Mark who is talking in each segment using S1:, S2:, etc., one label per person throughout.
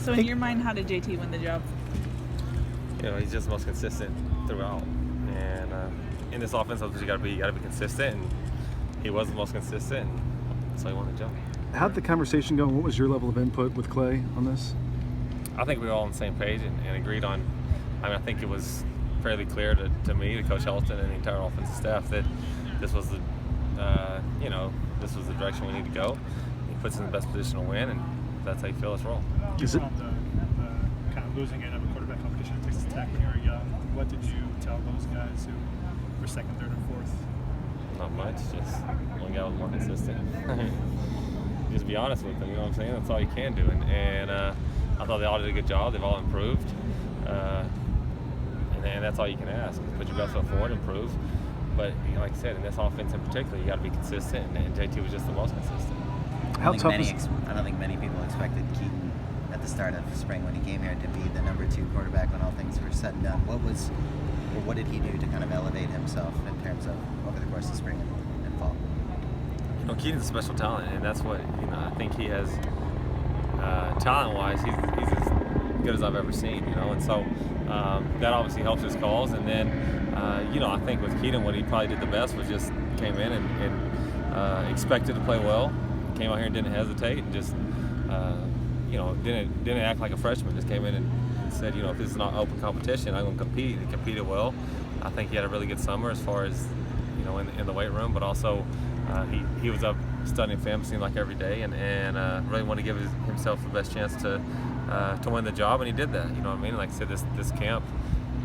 S1: So in your mind, how did JT win the job?
S2: He's just the most consistent throughout. And in this offense, that's what you got to be. You got to be consistent, and he was the most consistent, and so he won the job.
S3: How'd the conversation go? What was your level of input with Clay on this?
S2: I think we were all on the same page and agreed on. I think it was fairly clear to me, to Coach Helton, and the entire offensive staff that this was the, this was the direction we need to go. He puts us in the best position to win, and that's how you feel us roll.
S4: Is it on the kind of losing end of a quarterback competition at Texas Tech when you were young? What did you tell those guys who were second, third, and fourth?
S2: Not much. Just one guy was more consistent. Just be honest with them. You know what I'm saying? That's all you can do. And I thought they all did a good job. They've all improved. And that's all you can ask. Put your best foot forward, improve. But like I said, in this offense in particular, you got to be consistent. And JT was just the most consistent.
S5: I don't think many people expected Keaton at the start of spring when he came here to be the number 2 quarterback when all things were said and done. What did he do to kind of elevate himself in terms of over the course of spring and fall?
S2: Keaton's a special talent, and that's what I think he has. Talent-wise, he's as good as I've ever seen. And so that obviously helps his calls. And then I think with Keaton, what he probably did the best was just came in and expected to play well. Came out here and didn't hesitate, and just didn't act like a freshman. Just came in and said, if this is not open competition, I'm going to compete, and competed well. I think he had a really good summer as far as in the weight room, but also he was up studying film, seemed like every day, and really wanted to give himself the best chance to win the job, and he did that. You know what I mean? Like I said, this camp,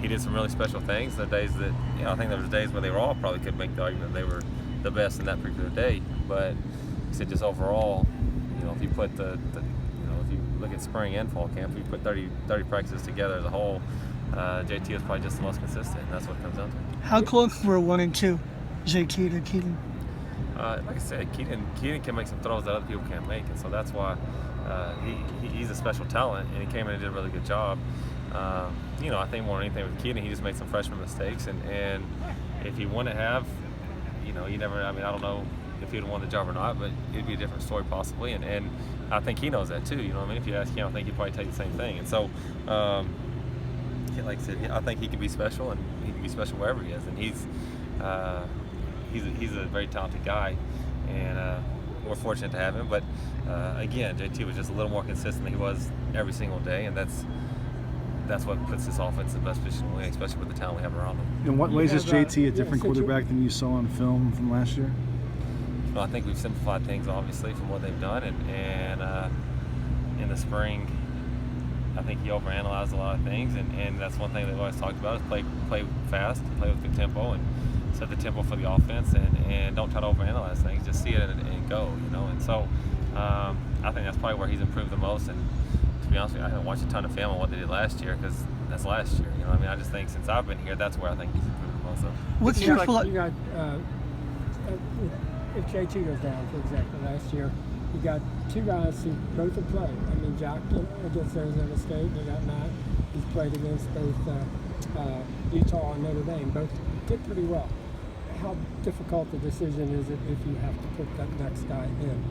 S2: he did some really special things. The days that I think there was days where they were all probably could make the argument they were the best in that particular day, but he said just overall, if you put if you look at spring and fall camp, if you put 30 practices together as a whole, JT is probably just the most consistent, and that's what it comes down to.
S6: How close were 1 and 2, JT to Keaton?
S2: Like I said, Keaton can make some throws that other people can't make, and so that's why he's a special talent, and he came in and did a really good job. I think more than anything with Keaton, he just made some freshman mistakes, and if he wouldn't have, you never. I don't know if he'd have won the job or not, but it'd be a different story possibly, and I think he knows that too. You know what I mean? If you ask him, I think he'd probably tell you the same thing. And so, like I said, I think he can be special, and he can be special wherever he is, and he's a very talented guy, and we're fortunate to have him. But again, JT was just a little more consistent than he was every single day, and that's what puts this offense in the best position to win, especially with the talent we have around him.
S3: In what ways is JT a different quarterback than you saw on film from last year?
S2: I think we've simplified things, obviously, from what they've done, and in the spring, I think he overanalyzed a lot of things, and that's one thing they've always talked about is play fast, play with good tempo, and set the tempo for the offense, and don't try to overanalyze things, just see it and go, And so I think that's probably where he's improved the most. And to be honest with you, I haven't watched a ton of film on what they did last year because that's last year. I just think since I've been here, that's where I think he's improved the most.
S6: What's your philosophy?
S7: If JT goes down, for example, last year, you got 2 guys who both have played. Jock against Arizona State, and you got Matt. He's played against both Utah and Notre Dame. Both did pretty well. How difficult a decision is it if you have to put that next guy in?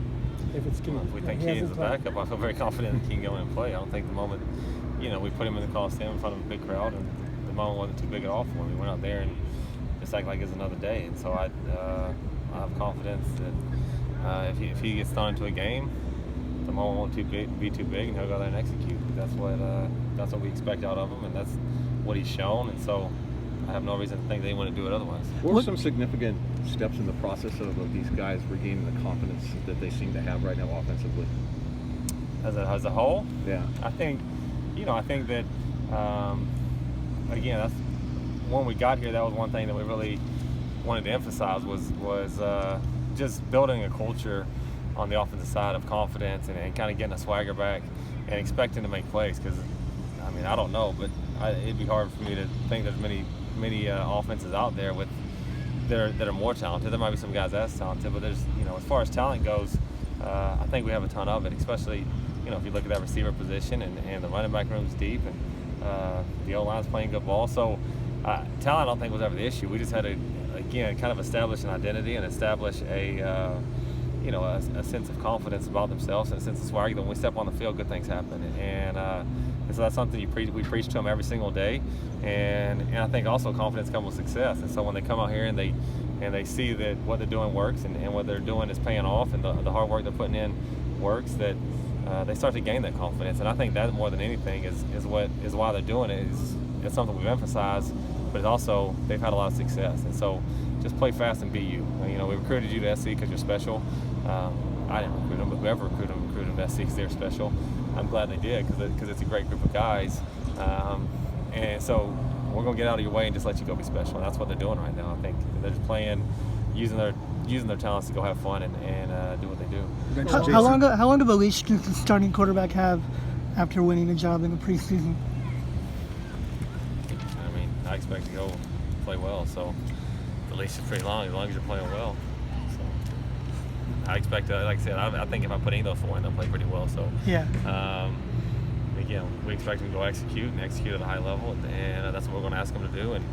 S7: If it's Keaton.
S2: If we think Keaton's the backup, I feel very confident that he can go in and play. I don't think the moment, we put him in the Coliseum in front of a big crowd, and the moment wasn't too big at all for him. We went out there and just act like it's another day. And so I have confidence that if he gets thrown into a game, the moment won't be too big, and he'll go there and execute. That's what we expect out of him, and that's what he's shown. And so I have no reason to think they wouldn't do it otherwise.
S8: What were some significant steps in the process of these guys regaining the confidence that they seem to have right now offensively?
S2: As a whole?
S8: Yeah.
S2: I think that, again, that's when we got here, that was one thing that we really wanted to emphasize was just building a culture on the offensive side of confidence and kind of getting a swagger back and expecting to make plays. Because, I don't know, but it'd be hard for me to think there's many offenses out there that are more talented. There might be some guys that's talented, but there's, as far as talent goes, I think we have a ton of it, especially, if you look at that receiver position and the running back room's deep and the O-line's playing good ball. So talent I don't think was ever the issue. We just had to, again, kind of establish an identity and establish a a sense of confidence about themselves and a sense of swagger. When we step on the field, good things happen, and so that's something we preach to them every single day. And I think also confidence comes with success. And so when they come out here and they see that what they're doing works and what they're doing is paying off and the hard work they're putting in works, that they start to gain that confidence. And I think that more than anything is why they're doing it. It's something we've emphasized, but it's also they've had a lot of success. And so just play fast and be you. We recruited you to SC because you're special. I didn't recruit them, but whoever recruited them to SC because they're special. I'm glad they did because it's a great group of guys. And so we're going to get out of your way and just let you go be special. And that's what they're doing right now. I think they're just playing, using their talents to go have fun and do what they do.
S6: How long of a leash does the starting quarterback have after winning a job in the preseason?
S2: I expect to go play well, so the leash is pretty long as long as you're playing well. So I expect to, like I said, I think if I put any of those four in, they'll play pretty well. So
S6: yeah.
S2: Again, we expect them to go execute at a high level, and that's what we're going to ask them to do, and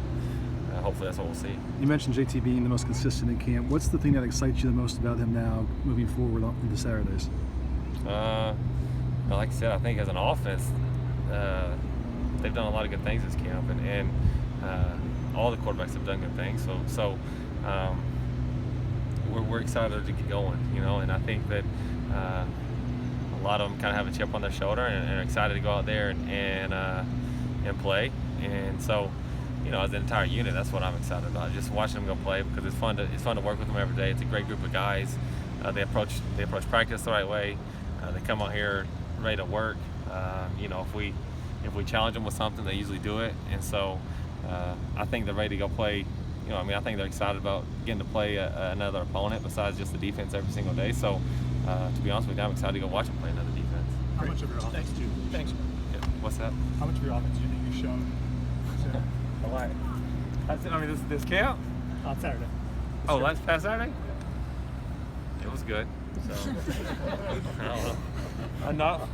S2: hopefully that's what we'll see.
S3: You mentioned JT being the most consistent in camp. What's the thing that excites you the most about him now moving forward into Saturdays?
S2: Like I said, I think as an offense, they've done a lot of good things this camp, and all the quarterbacks have done good things. So we're excited to get going, and I think that a lot of them kind of have a chip on their shoulder and are excited to go out there and play. And so, as an entire unit, that's what I'm excited about. Just watching them go play because it's fun to work with them every day. It's a great group of guys. They approach practice the right way. They come out here ready to work. If we challenge them with something, they usually do it. And so I think they're ready to go play. I think they're excited about getting to play another opponent besides just the defense every single day. So to be honest with you, I'm excited to go watch them play another defense.
S4: How much of your offense do you? Thanks.
S2: Yeah. What's that?
S4: How much of your offense do you think you've shown?
S2: This camp?
S4: On Saturday.
S2: Oh, last past Saturday? It was good. So I don't know.